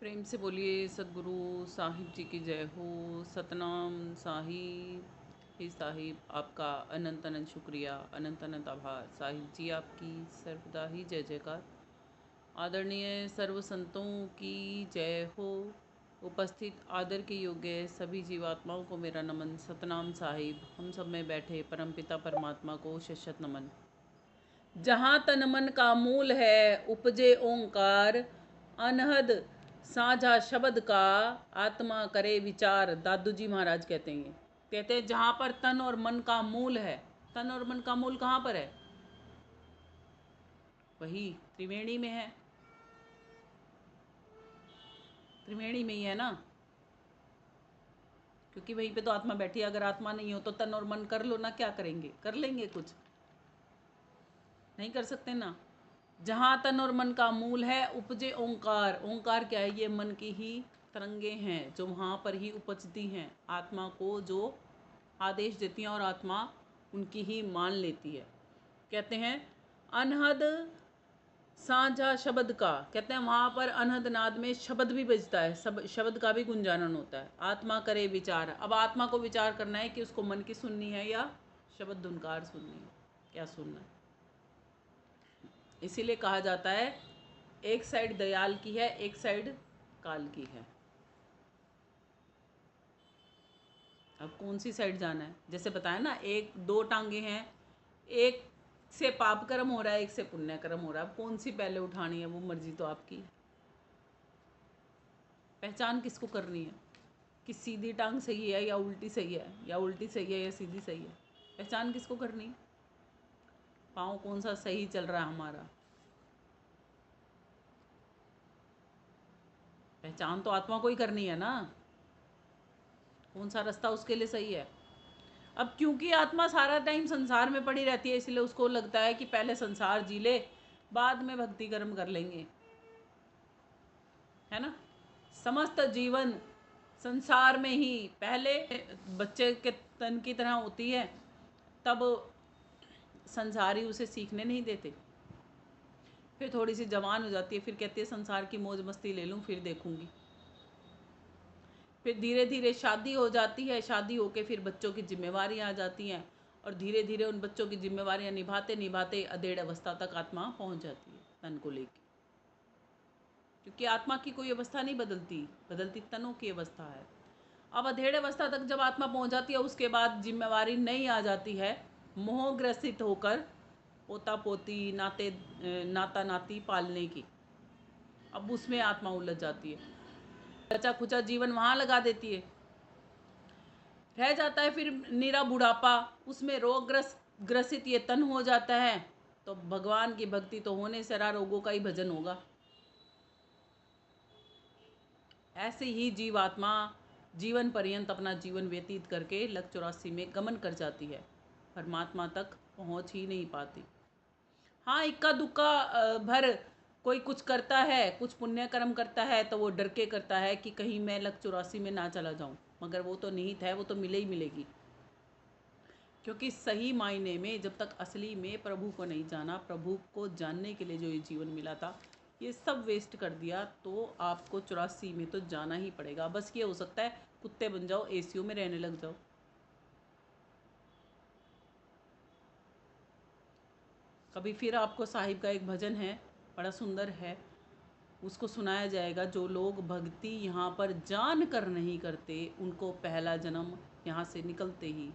प्रेम से बोलिए सदगुरु साहिब जी की जय हो। सतनाम साहिब। हे साहिब, आपका अनंत अनंत शुक्रिया, अनंत अनंत आभार। साहिब जी आपकी सर्वदा ही जय जयकार। आदरणीय सर्व संतों की जय हो। उपस्थित आदर के योग्य सभी जीवात्माओं को मेरा नमन। सतनाम साहिब। हम सब में बैठे परमपिता परमात्मा को शत नमन। जहाँ तन मन का मूल है उपजे ओंकार, अनहद साझा शब्द का आत्मा करे विचार। दादू जी महाराज कहते हैं, ये कहते हैं जहाँ पर तन और मन का मूल है। तन और मन का मूल कहाँ पर है? वही त्रिवेणी में है। त्रिवेणी में ही है ना, क्योंकि वहीं पे तो आत्मा बैठी है। अगर आत्मा नहीं हो तो तन और मन कर लो ना, क्या करेंगे? कर लेंगे कुछ? नहीं कर सकते ना। जहाँ तन और मन का मूल है उपजे ओंकार। ओंकार क्या है? ये मन की ही तरंगे हैं जो वहाँ पर ही उपजती हैं, आत्मा को जो आदेश देती हैं और आत्मा उनकी ही मान लेती है। कहते हैं अनहद साझा शब्द का। कहते हैं वहाँ पर अनहद नाद में शब्द भी बजता है, सब शब्द का भी गुंजारण होता है। आत्मा करे विचार। अब आत्मा को विचार करना है कि उसको मन की सुननी है या शब्द धुनकार सुननी है, क्या सुनना है। इसीलिए कहा जाता है एक साइड दयाल की है, एक साइड काल की है। अब कौन सी साइड जाना है? जैसे बताया ना, एक दो टांगे हैं, एक से पाप कर्म हो रहा है, एक से पुण्य कर्म हो रहा है। अब कौन सी पहले उठानी है, वो मर्जी तो आपकी है। पहचान किसको करनी है कि सीधी टांग सही है या उल्टी सही है, या उल्टी सही है या सीधी सही है? पहचान किसको करनी है? पाँव कौन सा सही चल रहा है हमारा? पहचान तो आत्मा को ही करनी है ना, कौन सा रास्ता उसके लिए सही है। अब क्योंकि आत्मा सारा टाइम संसार में पड़ी रहती है, इसलिए उसको लगता है कि पहले संसार जी ले, बाद में भक्ति कर्म कर लेंगे, है ना। समस्त जीवन संसार में ही। पहले बच्चे के तन की तरह होती है, तब संसारी उसे सीखने नहीं देते। फिर थोड़ी सी जवान हो जाती है, फिर कहती है संसार की मौज मस्ती ले लूँ, फिर देखूंगी। फिर धीरे धीरे शादी हो जाती है, शादी होके फिर बच्चों की जिम्मेवारियाँ आ जाती हैं, और धीरे धीरे उन बच्चों की जिम्मेवारियाँ निभाते निभाते अधेड़ अवस्था तक आत्मा पहुँच जाती है तन को लेके। क्योंकि आत्मा की कोई अवस्था नहीं बदलती, बदलती तनों की अवस्था है। अब अधेड़ अवस्था तक जब आत्मा पहुँच जाती है, उसके बाद जिम्मेवारी नहीं आ जाती है मोहग्रसित होकर पोता पोती नाता नाती पालने की। अब उसमें आत्मा उलझ जाती है, बचा खुचा जीवन वहाँ लगा देती है। रह जाता है फिर नीरा बुढ़ापा, उसमें रोग ग्रसित ये तन हो जाता है। तो भगवान की भक्ति तो होने सारा रोगों का ही भजन होगा। ऐसे ही जीवात्मा जीवन पर्यंत अपना जीवन व्यतीत करके लक 84 में गमन कर जाती है, परमात्मा तक पहुंच ही नहीं पाती। हाँ, इक्का दुक्का भर कोई कुछ करता है, कुछ पुण्य कर्म करता है, तो वो डर के करता है कि कहीं मैं लक 84 में ना चला जाऊं। मगर वो तो निहित है, वो तो मिले ही मिलेगी। क्योंकि सही मायने में जब तक असली में प्रभु को नहीं जाना, प्रभु को जानने के लिए जो ये जीवन मिला था, ये सब वेस्ट कर दिया, तो आपको 84 में तो जाना ही पड़ेगा। बस ये हो सकता है कुत्ते बन जाओ, एसीओ में रहने लग जाओ। कभी फिर आपको साहिब का एक भजन है, बड़ा सुंदर है, उसको सुनाया जाएगा। जो लोग भक्ति यहाँ पर जान कर नहीं करते, उनको पहला जन्म यहाँ से निकलते ही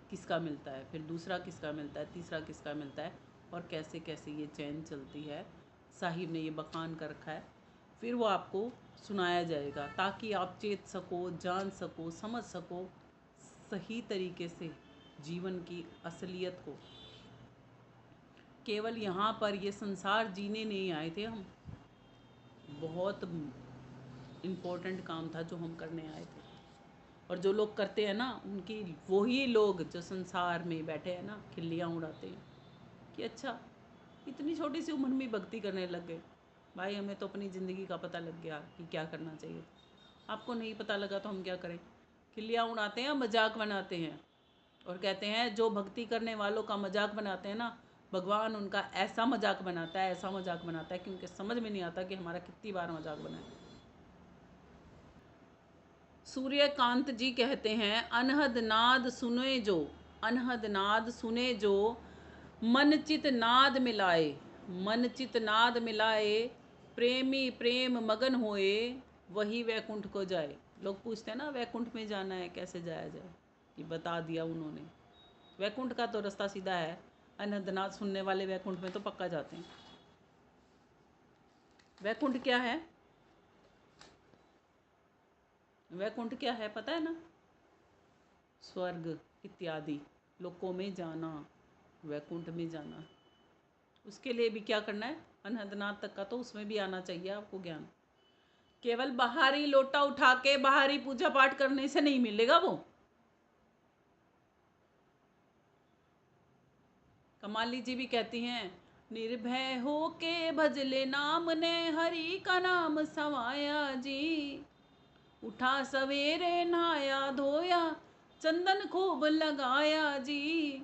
किसका मिलता है, फिर दूसरा किसका मिलता है, तीसरा किसका मिलता है, और कैसे कैसे ये चैन चलती है। साहिब ने ये बखान कर रखा है, फिर वो आपको सुनाया जाएगा ताकि आप चेत सको, जान सको, समझ सको सही तरीके से जीवन की असलियत को। केवल यहाँ पर ये संसार जीने नहीं आए थे हम, बहुत इम्पोर्टेंट काम था जो हम करने आए थे। और जो लोग करते हैं ना, उनकी वही लोग जो संसार में बैठे हैं ना, खिल्लियाँ उड़ाते हैं कि अच्छा इतनी छोटी सी उम्र में भक्ति करने लग गए। भाई, हमें तो अपनी ज़िंदगी का पता लग गया कि क्या करना चाहिए। आपको नहीं पता लगा तो हम क्या करें? खिल्लियाँ उड़ाते हैं, मजाक बनाते हैं, और कहते हैं जो भक्ति करने वालों का मजाक बनाते हैं ना, भगवान उनका ऐसा मजाक बनाता है, ऐसा मजाक बनाता है कि उनके समझ में नहीं आता कि हमारा कितनी बार मजाक बनाए। सूर्यकांत जी कहते हैं, अनहद नाद सुने जो, अनहद नाद सुने जो, मन चित नाद मिलाए, मन चित नाद मिलाए, प्रेमी प्रेम मगन होए, वही वैकुंठ को जाए। लोग पूछते हैं ना वैकुंठ में जाना है कैसे जाया जाए, कि बता दिया उन्होंने। वैकुंठ का तो रास्ता सीधा है, अनहद नाद सुनने वाले वैकुंठ में तो पक्का जाते हैं। वैकुंठ क्या है? वैकुंठ क्या है पता है ना? स्वर्ग इत्यादि लोकों में जाना, वैकुंठ में जाना। उसके लिए भी क्या करना है? अनहदनाथ तक का तो उसमें भी आना चाहिए आपको ज्ञान। केवल बाहरी लोटा उठा के बाहरी पूजा पाठ करने से नहीं मिलेगा वो। कमाली जी भी कहती हैं, निर्भय हो के भजले नाम ने हरि का नाम सवाया जी, उठा सवेरे नहाया धोया, चंदन खूब लगाया जी,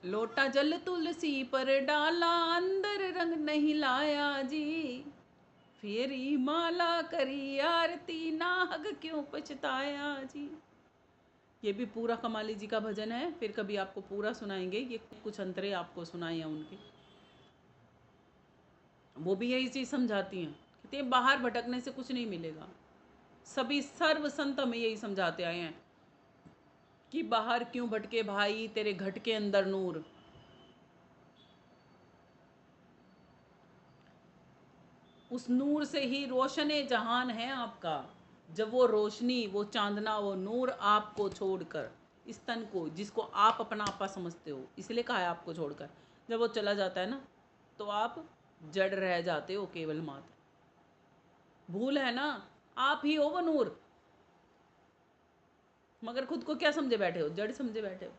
लोटा जल तुलसी पर डाला, अंदर रंग नहीं लाया जी, फेरी माला करी आरती, नाहक क्यों पछताया जी। ये भी पूरा कमाली जी का भजन है, फिर कभी आपको पूरा सुनाएंगे। ये कुछ अंतरे आपको सुनाए हैं उनके, वो भी यही चीज़ समझाती हैं। कहते हैं बाहर भटकने से कुछ नहीं मिलेगा। सभी सर्व संत हमें यही समझाते आए हैं कि बाहर क्यों भटके भाई, तेरे घट के अंदर नूर। उस नूर से ही रोशने जहान है आपका। जब वो रोशनी, वो चांदना, वो नूर आपको छोड़कर, इस तन को जिसको आप अपना आपा समझते हो, इसलिए कहा है आपको छोड़कर, जब वो चला जाता है ना, तो आप जड़ रह जाते हो केवल मात्र। भूल है ना, आप ही हो वो नूर, मगर खुद को क्या समझे बैठे हो? जड़ समझे बैठे हो।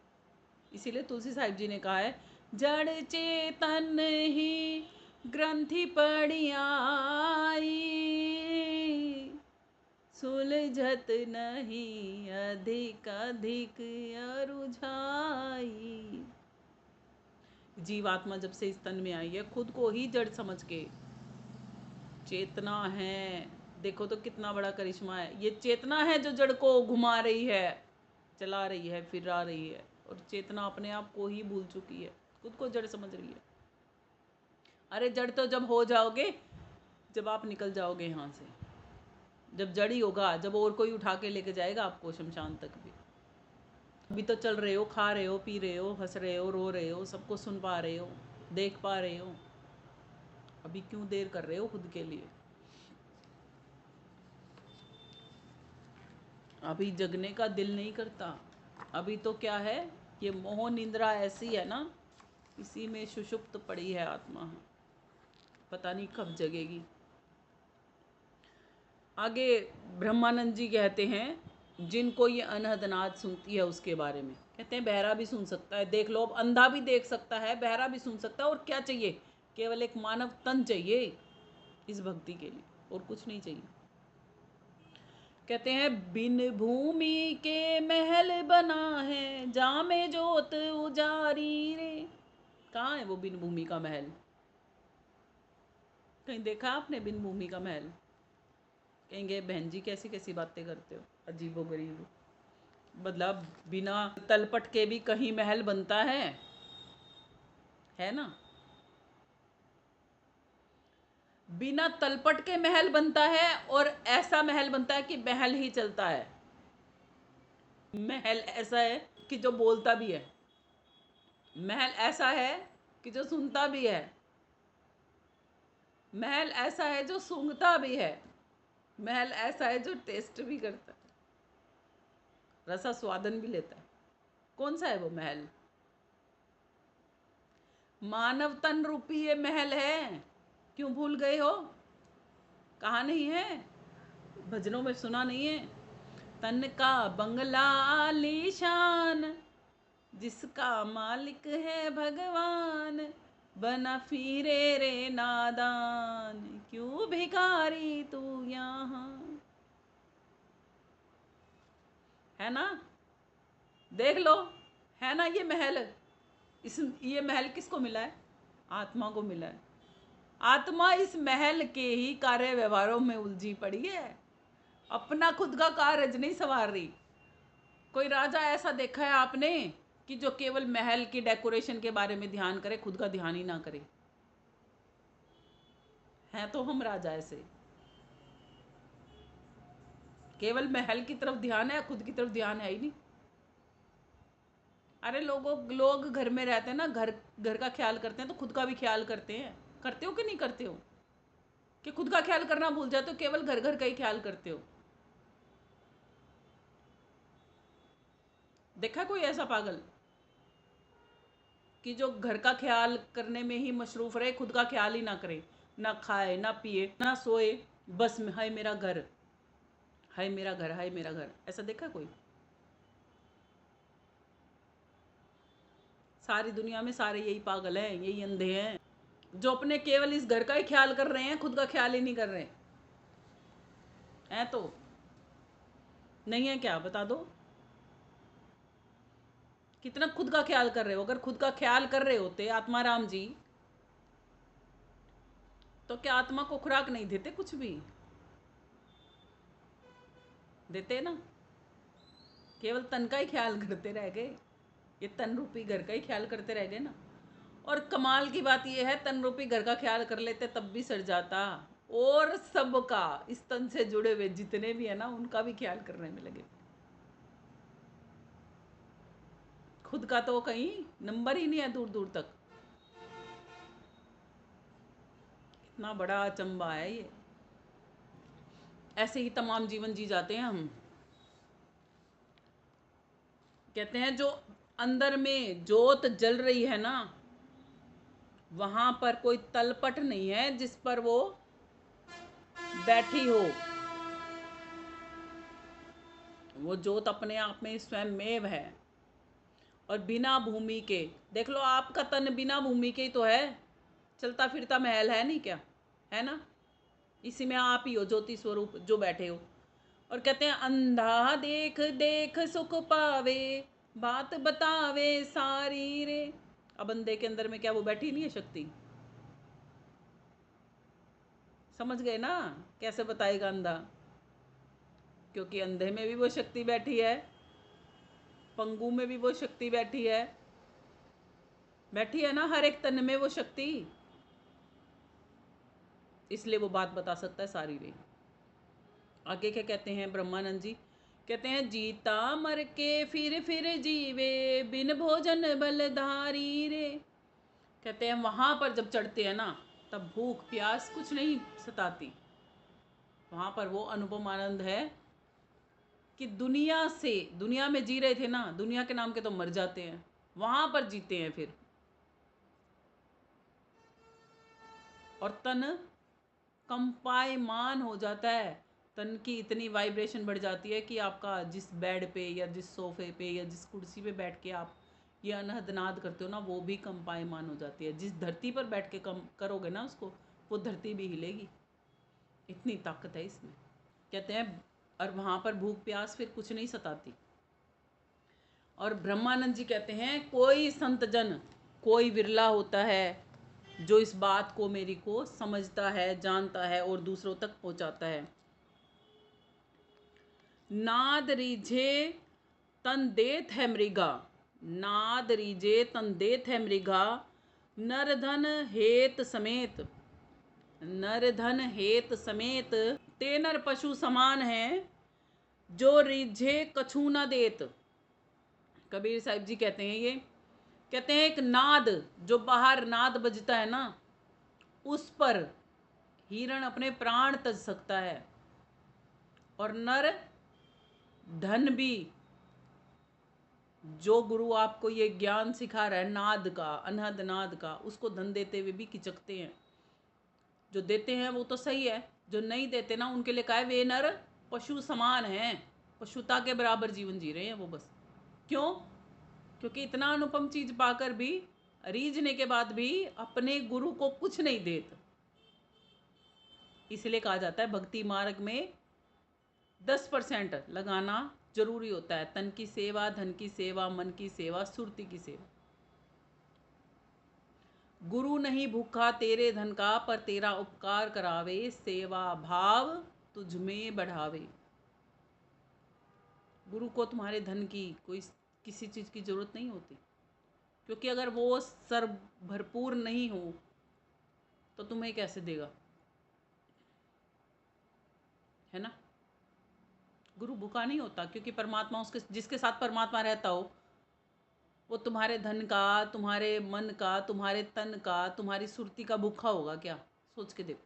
इसीलिए तुलसी साहिब जी ने कहा है, जड़ चेतन ही ग्रंथि पड़ी आई, सुलझत नहीं अधिक अधिक अरुझाई। जीवात्मा जब से इस तन में आई है, खुद को ही जड़ समझ के, चेतना है, देखो तो कितना बड़ा करिश्मा है। ये चेतना है जो जड़ को घुमा रही है, चला रही है, फिरा रही है, और चेतना अपने आप को ही भूल चुकी है, खुद को जड़ समझ रही है। अरे जड़ तो जब हो जाओगे, जब आप निकल जाओगे यहाँ से, जब जड़ ही होगा, जब और कोई उठा के लेके जाएगा आपको शमशान तक भी। अभी तो चल रहे हो, खा रहे हो, पी रहे हो, हंस रहे हो, रो रहे हो, सबको सुन पा रहे हो, देख पा रहे हो। अभी क्यों देर कर रहे हो खुद के लिए? अभी जगने का दिल नहीं करता। अभी तो क्या है, ये मोह निंद्रा ऐसी है ना, इसी में सुषुप्त पड़ी है आत्मा, पता नहीं कब जगेगी। आगे ब्रह्मानंद जी कहते हैं, जिनको ये अनहद नाद सुनती है उसके बारे में कहते हैं, बहरा भी सुन सकता है। देख लो, अब अंधा भी देख सकता है, बहरा भी सुन सकता है, और क्या चाहिए? केवल एक मानव तन चाहिए इस भक्ति के लिए, और कुछ नहीं चाहिए। कहते हैं, बिन भूमि के महल बना है, जामे जोत उजारी रे। कहाँ है वो बिन भूमि का महल? कहीं देखा आपने बिन भूमि का महल? कहेंगे बहन जी कैसी कैसी बातें करते हो, अजीबो गरीब। मतलब बिना तलपट के भी कहीं महल बनता है ना? बिना तलपट के महल बनता है, और ऐसा महल बनता है कि महल ही चलता है। महल ऐसा है कि जो बोलता भी है, महल ऐसा है कि जो सुनता भी है, महल ऐसा है जो सूंघता भी है, महल ऐसा है जो टेस्ट भी करता है, रसा स्वादन भी लेता है। कौन सा है वो महल? मानव तन रूपी ये महल है। क्यों भूल गए हो? कहा नहीं है? भजनों में सुना नहीं है? तन का बंगला आलीशान, जिसका मालिक है भगवान, बना फिरे रे नादान, क्यों भिखारी तू यहाँ। है ना? देख लो, है ना ये महल। ये महल किसको मिला है? आत्मा को मिला है। आत्मा इस महल के ही कार्य व्यवहारों में उलझी पड़ी है। अपना खुद का कारज नहीं संवार रही। कोई राजा ऐसा देखा है आपने कि जो केवल महल की डेकोरेशन के बारे में ध्यान करे, खुद का ध्यान ही ना करे? हैं तो हम राजा ऐसे, केवल महल की तरफ ध्यान है, खुद की तरफ ध्यान है ही नहीं। अरे लोग घर में रहते हैं ना, घर घर का ख्याल करते हैं तो खुद का भी ख्याल करते हैं। करते हो कि नहीं करते हो? कि खुद का ख्याल करना भूल जाते हो, केवल घर घर का ही ख्याल करते हो? देखा कोई ऐसा पागल कि जो घर का ख्याल करने में ही मशरूफ रहे, खुद का ख्याल ही ना करे, ना खाए ना पिए ना सोए, बस हाय मेरा घर, हाय मेरा घर, हाय मेरा घर? ऐसा देखा कोई? सारी दुनिया में सारे यही पागल हैं, यही अंधे हैं, जो अपने केवल इस घर का ही ख्याल कर रहे हैं, खुद का ख्याल ही नहीं कर रहे हैं। तो नहीं है क्या? बता दो कितना खुद का ख्याल कर रहे हो? अगर खुद का ख्याल कर रहे होते आत्माराम जी, तो क्या आत्मा को खुराक नहीं देते? कुछ भी देते ना, केवल तन का ही ख्याल करते रह गए। ये तन रूपी घर का ही ख्याल करते रह गए ना। और कमाल की बात यह है, तन रूपी घर का ख्याल कर लेते तब भी सड़ जाता, और सबका, इस तन से जुड़े हुए जितने भी है ना, उनका भी ख्याल करने में लगे। खुद का तो कहीं नंबर ही नहीं है दूर दूर तक। इतना बड़ा अचंबा है ये। ऐसे ही तमाम जीवन जी जाते हैं हम। कहते हैं जो अंदर में जोत जल रही है ना, वहां पर कोई तलपट नहीं है जिस पर वो बैठी हो। वो जोत अपने आप में स्वयं में है। और बिना भूमि के, देख लो आपका तन बिना भूमि के ही तो है, चलता फिरता महल है नहीं क्या? है ना? इसी में आप ही हो ज्योति स्वरूप जो बैठे हो। और कहते हैं अंधा देख देख सुख पावे, बात बतावे सारी रे। अब अंधे के अंदर में क्या वो बैठी नहीं है शक्ति? समझ गए ना कैसे बताएगा अंधा? क्योंकि अंधे में भी वो शक्ति बैठी है, पंगु में भी वो शक्ति बैठी है, बैठी है ना हर एक तन में वो शक्ति। इसलिए वो बात बता सकता है सारी रे। आगे क्या कहते हैं ब्रह्मानंद जी? कहते हैं जीता मर के फिर जीवे, बिन भोजन बलधारी रे। कहते हैं वहां पर जब चढ़ते हैं ना, तब भूख प्यास कुछ नहीं सताती। वहां पर वो अनुपम आनंद है कि दुनिया में जी रहे थे ना, दुनिया के नाम के तो मर जाते हैं, वहां पर जीते हैं फिर। और तन कंपायमान हो जाता है, तन की इतनी वाइब्रेशन बढ़ जाती है कि आपका जिस बेड पे या जिस सोफे पे या जिस कुर्सी पे बैठ के आप ये अनहद नाद करते हो ना, वो भी कंपायमान हो जाती है। जिस धरती पर बैठ के कम करोगे ना उसको, वो धरती भी हिलेगी। इतनी ताकत है इसमें। कहते हैं और वहाँ पर भूख प्यास फिर कुछ नहीं सताती। और ब्रह्मानंद जी कहते हैं कोई संत जन, कोई विरला होता है जो इस बात को मेरी को समझता है, जानता है और दूसरों तक पहुंचाता है। नाद रीझे तन देत है मृगा, नाद रीझे तन देत है मृगा, नर धन हेत समेत, नर धन हेत समेत, ते नर पशु समान है, जो रीझे कछु न देत। कबीर साहिब जी कहते हैं ये, कहते हैं एक नाद, जो बाहर नाद बजता है ना, उस पर हिरण अपने प्राण तज सकता है। और नर धन भी, जो गुरु आपको ये ज्ञान सिखा रहा है नाद का, अनहद नाद का, उसको धन देते हुए भी किचकते हैं। जो देते हैं वो तो सही है, जो नहीं देते ना, उनके लिए कहा है वे नर पशु समान हैं, पशुता के बराबर जीवन जी रहे हैं वो बस। क्यों? क्योंकि इतना अनुपम चीज पाकर भी, रीझने के बाद भी अपने गुरु को कुछ नहीं देते। इसलिए कहा जाता है भक्ति मार्ग में 10% लगाना जरूरी होता है। तन की सेवा, धन की सेवा, मन की सेवा, सुरति की सेवा। गुरु नहीं भूखा तेरे धन का, पर तेरा उपकार करावे, सेवा भाव तुझ में बढ़ावे। गुरु को तुम्हारे धन की कोई किसी चीज़ की ज़रूरत नहीं होती, क्योंकि अगर वो सर भरपूर नहीं हो तो तुम्हें कैसे देगा, है ना। गुरु भूखा नहीं होता, क्योंकि परमात्मा उसके जिसके साथ परमात्मा रहता हो वो तुम्हारे धन का, तुम्हारे मन का, तुम्हारे तन का, तुम्हारी सुरती का भूखा होगा क्या? सोच के देखो।